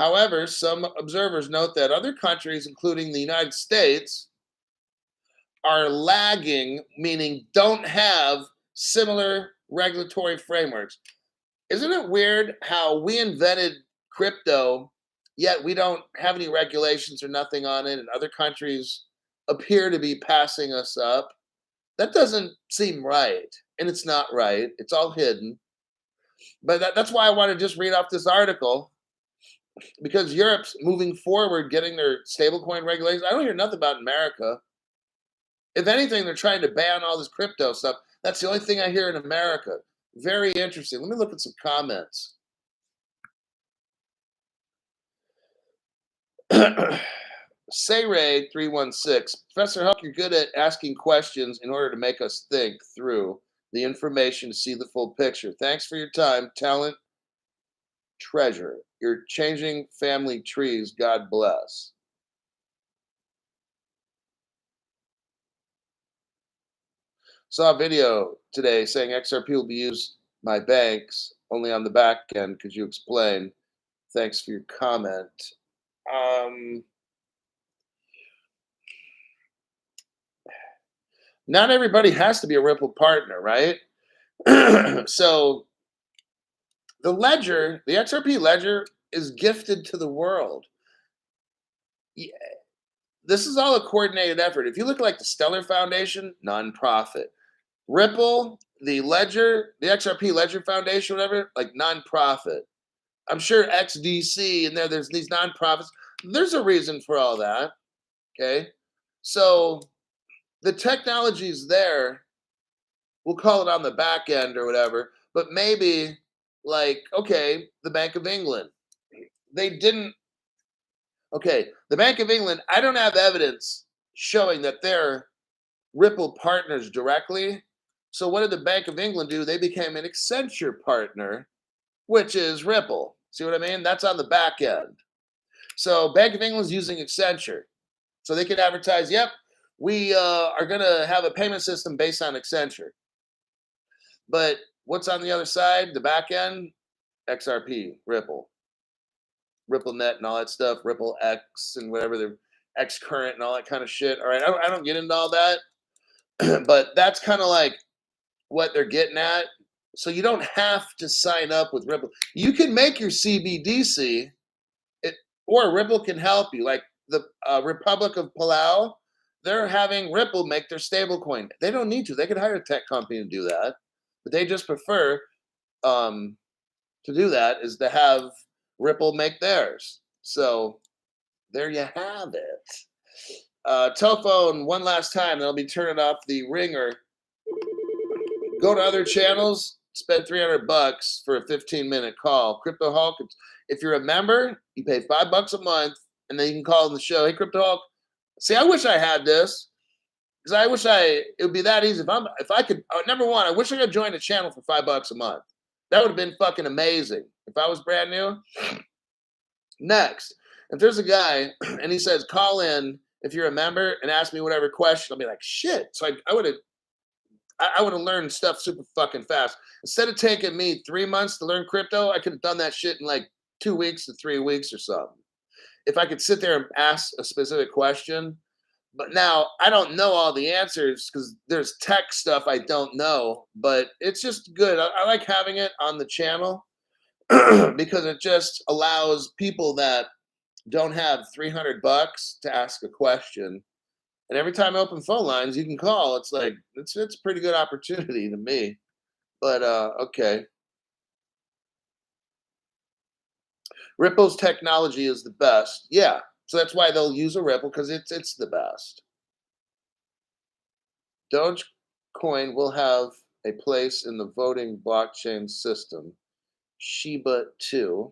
However, some observers note that other countries, including the United States, are lagging, meaning don't have similar regulatory frameworks. Isn't it weird how we invented crypto, yet we don't have any regulations or nothing on it, and other countries appear to be passing us up? That doesn't seem right, and it's not right. It's all hidden. But that's why I want to just read off this article, because Europe's moving forward, getting their stablecoin regulations. I don't hear nothing about America. If anything, they're trying to ban all this crypto stuff. That's the only thing I hear in America. Very interesting. Let me look at some comments. Sayray316, Professor Huck, you're good at asking questions in order to make us think through the information to see the full picture. Thanks for your time, talent, treasure. You're changing family trees. God bless. Saw a video today saying XRP will be used by banks only on the back end. Could you explain? Thanks for your comment. Not everybody has to be a Ripple partner, right? So the ledger, the XRP ledger, is gifted to the world. Yeah, this is all a coordinated effort. If you look like the Stellar Foundation, nonprofit. Ripple, the ledger, the XRP Ledger Foundation, whatever, like nonprofit. I'm sure XDC and there's these nonprofits. There's a reason for all that. Okay. So the technology is there. We'll call it on the back end or whatever, but maybe like, okay, the Bank of England. They didn't, okay, the Bank of England, I don't have evidence showing that they're Ripple partners directly. So what did the Bank of England do? They became an Accenture partner, which is Ripple. See what I mean? That's on the back end. So Bank of England's using Accenture. So they can advertise, yep, we are going to have a payment system based on Accenture. But what's on the other side, the back end? XRP, Ripple, RippleNet and all that stuff, Ripple X and whatever, the X current and all that kind of shit. All right, I don't get into all that, but that's kind of like what they're getting at. So you don't have to sign up with Ripple. You can make your CBDC, or Ripple can help you. Like the Republic of Palau, they're having Ripple make their stablecoin. They don't need to. They could hire a tech company to do that, but they just prefer to do that is to have Ripple make theirs. So there you have it. Telephone one last time, then I'll be turning off the ringer. Go to other channels, spend $300 for a 15-minute call. Crypto Hulk, if you're a member, you pay $5 a month, and then you can call in the show. Hey, Crypto Hulk. See, I wish I had this, because I wish it would be that easy. If I could, number one, I wish I could join the channel for $5 a month. That would have been fucking amazing if I was brand new. Next, if there's a guy and he says, call in if you're a member and ask me whatever question, I'll be like, shit. So I would have learned stuff super fucking fast. Instead of taking me 3 months to learn crypto, I could have done that shit in like 2 weeks to 3 weeks or something. If I could sit there and ask a specific question. But now I don't know all the answers because there's tech stuff I don't know, but it's just good. I like having it on the channel because it just allows people that don't have $300 to ask a question. And every time I open phone lines, you can call. It's like, it's a pretty good opportunity to me. But okay. Ripple's technology is the best. Yeah. So that's why they'll use a Ripple, because it's the best. Dogecoin will have a place in the voting blockchain system. Shiba too.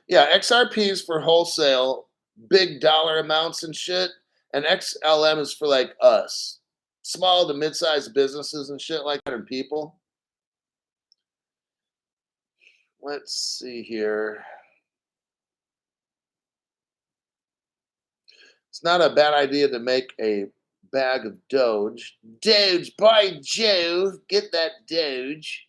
Yeah, XRP is for wholesale, big dollar amounts and shit, and XLM is for like us, small to mid-sized businesses and shit like that, and people. Let's see here. It's not a bad idea to make a bag of Doge. Doge, by Jove, get that Doge.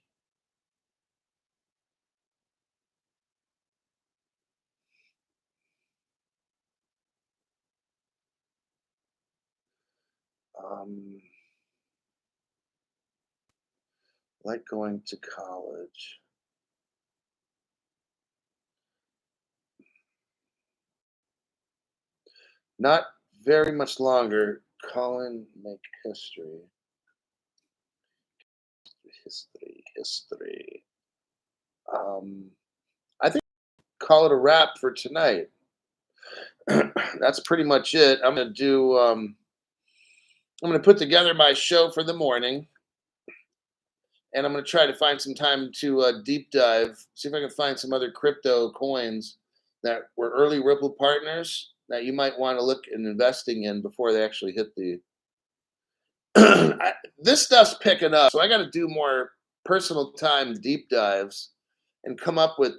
Like going to college. Not very much longer. Colin, make history. History. I think call it a wrap for tonight. That's pretty much it. I'm gonna do. I'm gonna put together my show for the morning, and I'm gonna try to find some time to deep dive. See if I can find some other crypto coins that were early Ripple partners that you might want to look in investing in before they actually hit the. This stuff's picking up, so I got to do more personal time deep dives and come up with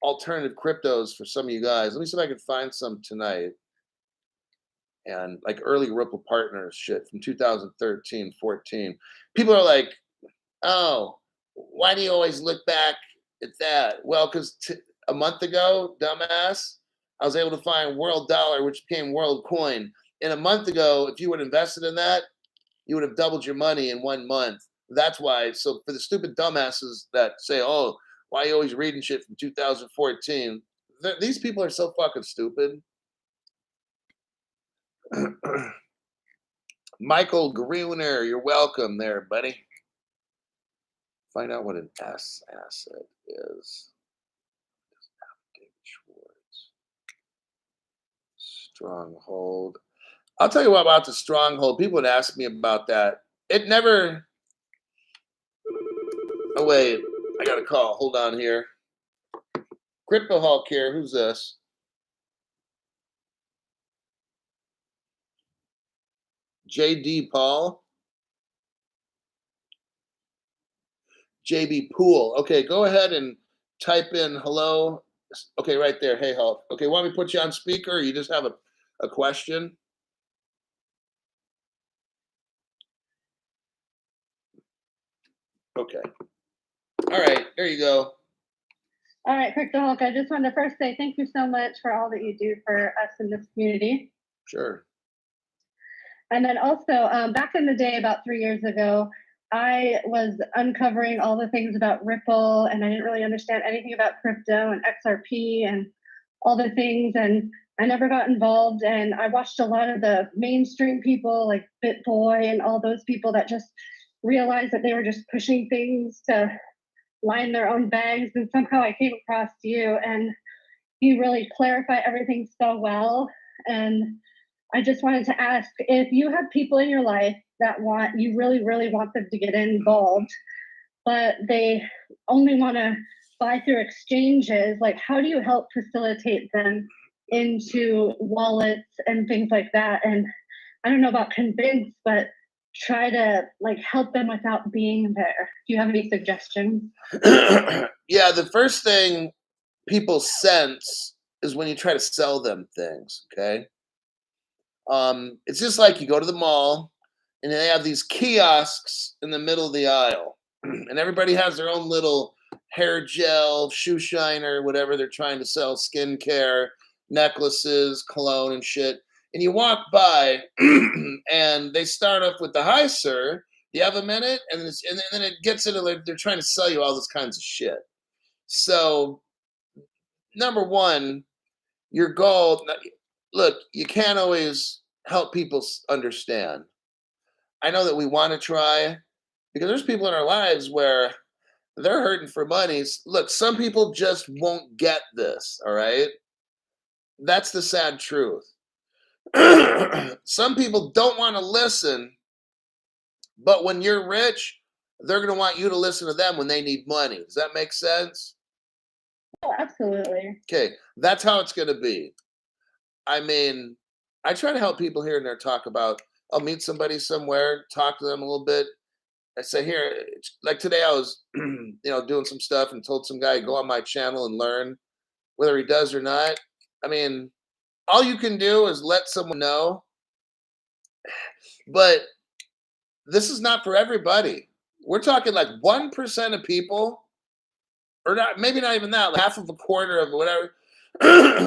alternative cryptos for some of you guys. Let me see if I can find some tonight. And like early Ripple partners shit from 2013, 14. People are like, oh, why do you always look back at that? Well, because a month ago, dumbass, I was able to find World Dollar, which became Worldcoin. And a month ago, if you would have invested in that, you would have doubled your money in 1 month. That's why. So for the stupid dumbasses that say, oh, why are you always reading shit from 2014? These people are so fucking stupid. Michael Gruner, you're welcome there, buddy. Find out what an S asset is. Stronghold. I'll tell you what about the stronghold. People would ask me about that. It never. Oh, wait. I got a call. Hold on here. Crypto Hulk here. Who's this? JD Paul. JB Pool. Okay, go ahead and type in hello. Okay, right there. Hey, Hulk. Okay, want me to put you on speaker or you just have a question? Okay. All right, there you go. All right, Crypto Hulk, I just wanted to first say thank you so much for all that you do for us in this community. Sure. And then also, back in the day, about 3 years ago, I was uncovering all the things about Ripple, and I didn't really understand anything about crypto and XRP and all the things, and I never got involved. And I watched a lot of the mainstream people like BitBoy and all those people that just realized that they were just pushing things to line their own bags. And somehow I came across you, and you really clarify everything so well. And I just wanted to ask if you have people in your life that you really, really want them to get involved, but they only want to buy through exchanges, like how do you help facilitate them into wallets and things like that? And I don't know about convince, but try to like help them without being there. Do you have any suggestions? Yeah, the first thing people sense is when you try to sell them things, okay? It's just like you go to the mall and they have these kiosks in the middle of the aisle, and everybody has their own little hair gel, shoe shiner, whatever they're trying to sell, skincare, necklaces, cologne, and shit. And you walk by, and they start off with the "Hi, sir. Do you have a minute?" And then it gets into like they're trying to sell you all this kinds of shit. So, number one, your goal. Look, you can't always help people understand. I know that we want to try because there's people in our lives where they're hurting for money. Look, some people just won't get this, all right? That's the sad truth. Some people don't want to listen, but when you're rich, they're going to want you to listen to them when they need money. Does that make sense? Oh, absolutely. Okay, that's how it's going to be. I mean, I try to help people here and there talk about, I'll meet somebody somewhere, talk to them a little bit. I say, here, like today I was, doing some stuff and told some guy, go on my channel and learn, whether he does or not. I mean, all you can do is let someone know. But this is not for everybody. We're talking like 1% of people, or not, maybe not even that, like half of a quarter of whatever,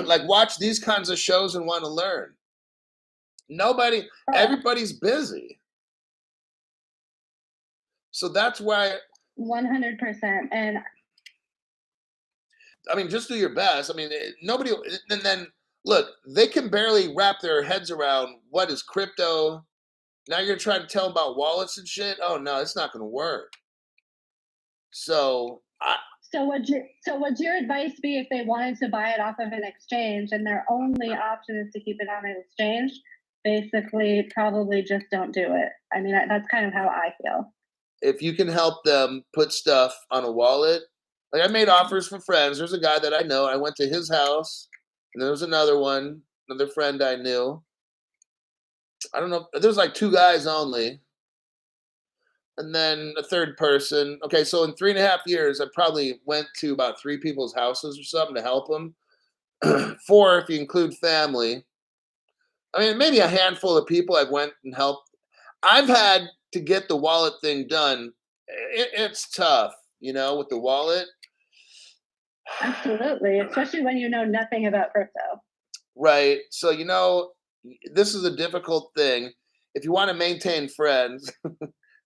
like watch these kinds of shows and want to learn. Nobody, everybody's busy. So that's why 100%. And I mean, just do your best. I mean, nobody, and then look, they can barely wrap their heads around what is crypto. Now you're trying to tell them about wallets and shit. Oh no, it's not going to work. So would your advice be if they wanted to buy it off of an exchange and their only option is to keep it on an exchange? Basically, probably just don't do it. I mean, that's kind of how I feel. If you can help them put stuff on a wallet, like I made offers for friends. There's a guy that I know. I went to his house, and there was another friend I knew. I don't know. There's like 2 guys only. And then a third person. Okay, so in 3.5 years, I probably went to about 3 people's houses or something to help them. 4 if you include family. I mean, maybe a handful of people I've went and helped. I've had to get the wallet thing done. It's tough, with the wallet. Absolutely, especially when you know nothing about crypto. Right. So, this is a difficult thing. If you want to maintain friends,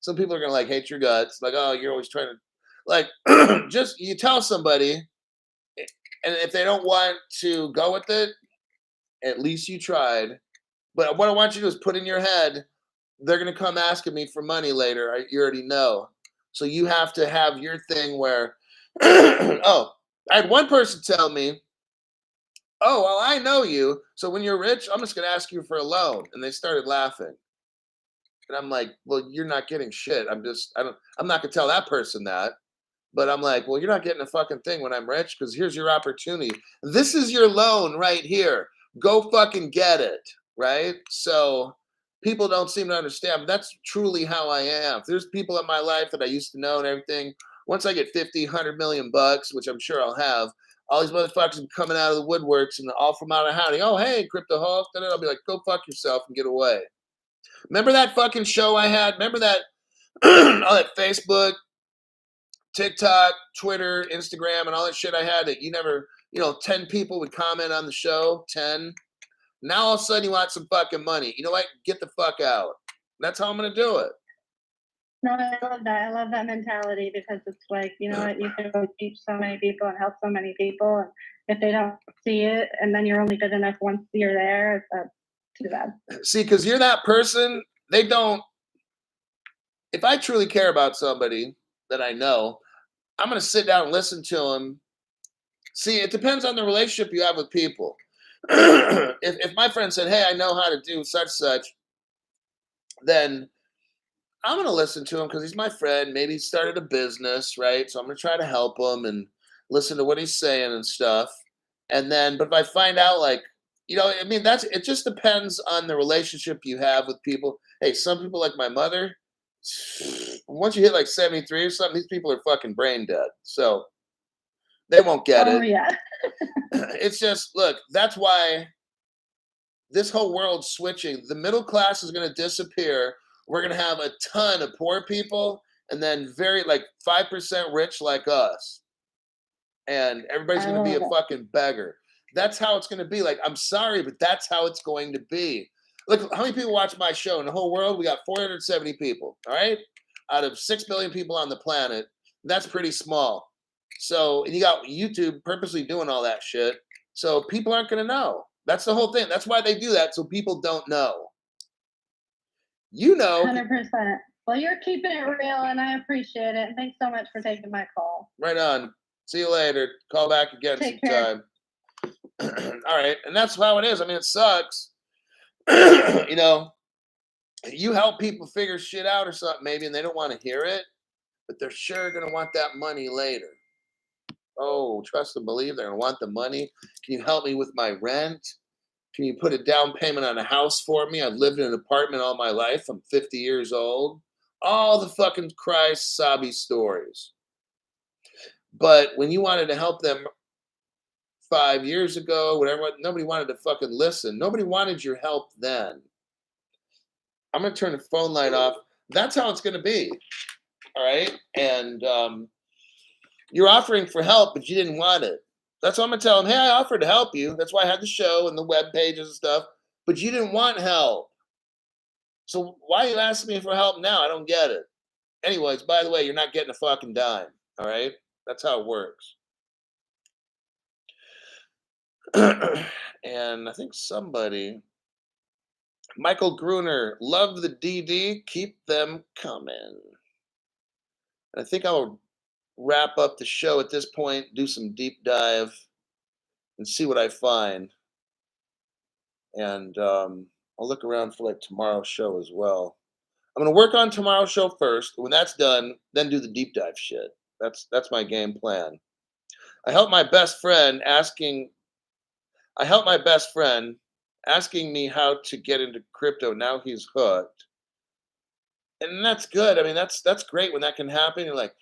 some people are going to like hate your guts. Like, oh, you're always trying to like, just you tell somebody, and if they don't want to go with it, at least you tried. But what I want you to do is put in your head, they're going to come asking me for money later. You already know. So you have to have your thing where, oh, I had one person tell me, oh, well, I know you. So when you're rich, I'm just going to ask you for a loan. And they started laughing. And I'm like, well, you're not getting shit. I'm not going to tell that person that. But I'm like, well, you're not getting a fucking thing when I'm rich because here's your opportunity. This is your loan right here. Go fucking get it. Right? So people don't seem to understand. But that's truly how I am. If there's people in my life that I used to know and everything, once I get 50, 100 million bucks, which I'm sure I'll have, all these motherfuckers coming out of the woodworks and all from out of howdy. Oh, hey, Crypto Hulk. Then I'll be like, go fuck yourself and get away. Remember that fucking show I had? Remember that all that Facebook, TikTok, Twitter, Instagram, and all that shit I had that you never, 10 people would comment on the show, 10. Now all of a sudden you want some fucking money. You know what? Get the fuck out. That's how I'm going to do it. No, I love that. I love that mentality because it's like, you know what, you can go teach so many people and help so many people. And if they don't see it and then you're only good enough once you're there, that's too bad. See, because you're that person, they don't. If I truly care about somebody that I know, I'm going to sit down and listen to them. See, it depends on the relationship you have with people. If my friend said, hey, I know how to do such, then I'm going to listen to him because he's my friend. Maybe he started a business, right? So I'm going to try to help him and listen to what he's saying and stuff. And then, but if I find out like, it just depends on the relationship you have with people. Hey, some people like my mother, once you hit like 73 or something, these people are fucking brain dead. So they won't get it. Yeah. It's just, look, that's why this whole world's switching. The middle class is going to disappear. We're going to have a ton of poor people and then 5% rich like us. And everybody's going to be a fucking beggar. That's how it's going to be. Like, I'm sorry, but that's how it's going to be. Look, how many people watch my show in the whole world? We got 470 people, all right? Out of 6 billion people on the planet. That's pretty small. So, and you got YouTube purposely doing all that shit. So people aren't going to know. That's the whole thing. That's why they do that, so people don't know. 100%. Well, you're keeping it real, and I appreciate it. And thanks so much for taking my call. Right on. See you later. Call back again sometime. All right. And that's how it is. I mean, it sucks. You help people figure shit out or something maybe, and they don't want to hear it, but they're sure going to want that money later. Oh, trust and believe they're going to want the money. Can you help me with my rent? Can you put a down payment on a house for me? I've lived in an apartment all my life. I'm 50 years old. All the fucking sobby stories. But when you wanted to help them 5 years ago, whatever, nobody wanted to fucking listen. Nobody wanted your help then. I'm going to turn the phone line off. That's how it's going to be. All right? And you're offering for help, but you didn't want it. That's what I'm going to tell them. Hey, I offered to help you. That's why I had the show and the web pages and stuff. But you didn't want help. So why are you asking me for help now? I don't get it. Anyways, by the way, you're not getting a fucking dime. All right? That's how it works. And I think somebody, Michael Gruner, love the DD, keep them coming. And I think I'll wrap up the show at this point, do some deep dive, and see what I find. And I'll look around for like tomorrow's show as well. I'm gonna work on tomorrow's show first. When that's done, then do the deep dive shit. That's my game plan. I helped my best friend asking I helped my best friend asking me how to get into crypto. Now he's hooked. And that's good. I mean, that's great when that can happen. You're like,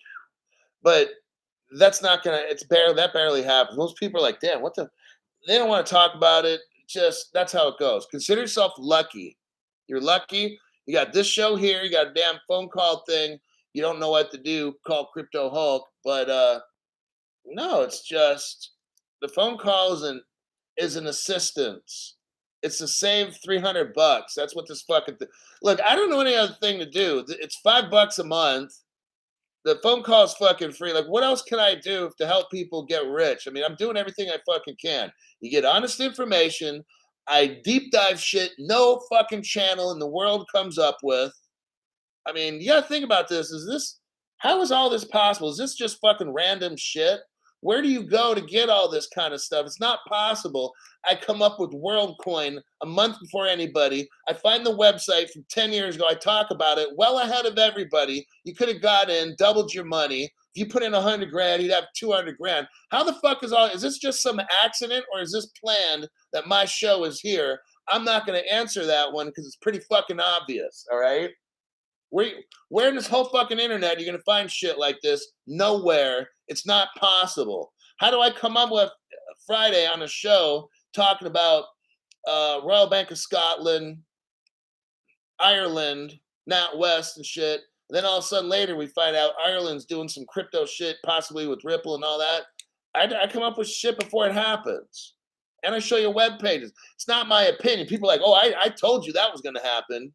but that's not gonna that barely happens. Most people are like, damn, what the they don't want to talk about it. Just that's how it goes. Consider yourself lucky. You're lucky. You got this show here, you got a damn phone call thing. You don't know what to do, call Crypto Hulk. But no, it's just the phone call is an assistance. It's to save $300. That's what this fucking look. I don't know any other thing to do. It's $5 a month. The phone call is fucking free. Like, what else can I do to help people get rich? I mean, I'm doing everything I fucking can. You get honest information. I deep dive shit no fucking channel in the world comes up with. I mean, you gotta think about this. How is all this possible? Is this just fucking random shit? Where do you go to get all this kind of stuff? It's not possible. I come up with Worldcoin a month before anybody. I find the website from 10 years ago. I talk about it well ahead of everybody. You could have got in, doubled your money. If you put in 100 grand, you'd have 200 grand. How the fuck is this just some accident or is this planned that my show is here? I'm not going to answer that one because it's pretty fucking obvious. All right. Where in this whole fucking internet are you gonna find shit like this? Nowhere. It's not possible. How do I come up with Friday on a show talking about Royal Bank of Scotland, Ireland, NatWest and shit? And then all of a sudden later we find out Ireland's doing some crypto shit, possibly with Ripple and all that. I come up with shit before it happens. And I show you web pages. It's not my opinion. People are like, oh, I told you that was gonna happen.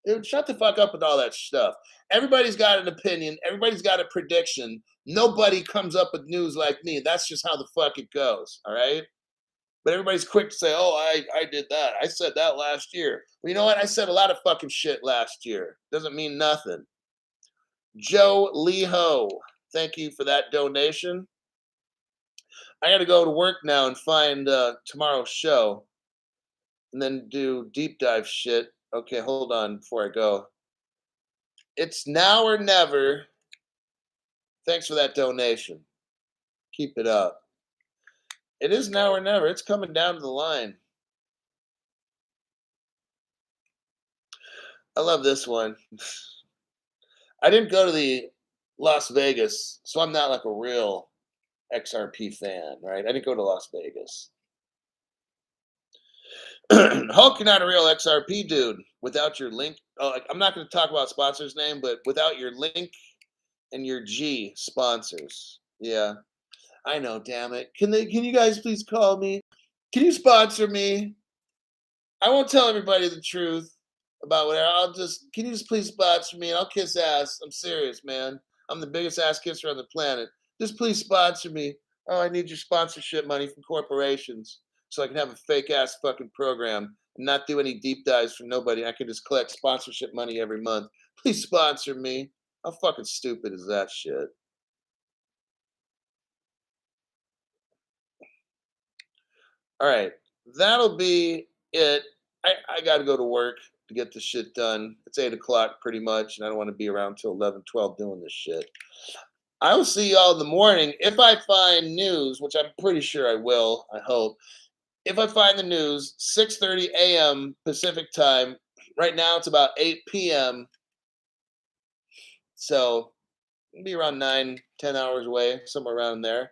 Dude, shut the fuck up with all that stuff. Everybody's got an opinion. Everybody's got a prediction. Nobody comes up with news like me. That's just how the fuck it goes. All right. But everybody's quick to say, oh, I did that. I said that last year. Well, you know what? I said a lot of fucking shit last year. Doesn't mean nothing. Joe Leho, thank you for that donation. I got to go to work now and find tomorrow's show and then do deep dive shit. Okay, hold on before I go. It's now or never. Thanks for that donation. Keep it up. It is now or never. It's coming down to the line. I love this one. I didn't go to the Las Vegas, so I'm not like a real XRP fan, right? I didn't go to Las Vegas. Hulk, you're not a real XRP dude without your link. Oh, I'm not going to talk about sponsors' name, but without your link and your G sponsors. Yeah, I know. Damn it! Can you guys please call me? Can you sponsor me? I won't tell everybody the truth about whatever. Can you just please sponsor me? And I'll kiss ass. I'm serious, man. I'm the biggest ass kisser on the planet. Just please sponsor me. Oh, I need your sponsorship money from corporations so I can have a fake ass fucking program and not do any deep dives for nobody. I can just collect sponsorship money every month. Please sponsor me. How fucking stupid is that shit? All right. That'll be it. I got to go to work to get this shit done. It's 8 o'clock pretty much, and I don't want to be around till 11, 12 doing this shit. I will see y'all in the morning. If I find news, which I'm pretty sure I will, I hope. If I find the news, 6:30 a.m. Pacific time. Right now it's about 8 p.m. So it'll be around 9, 10 hours away, somewhere around there.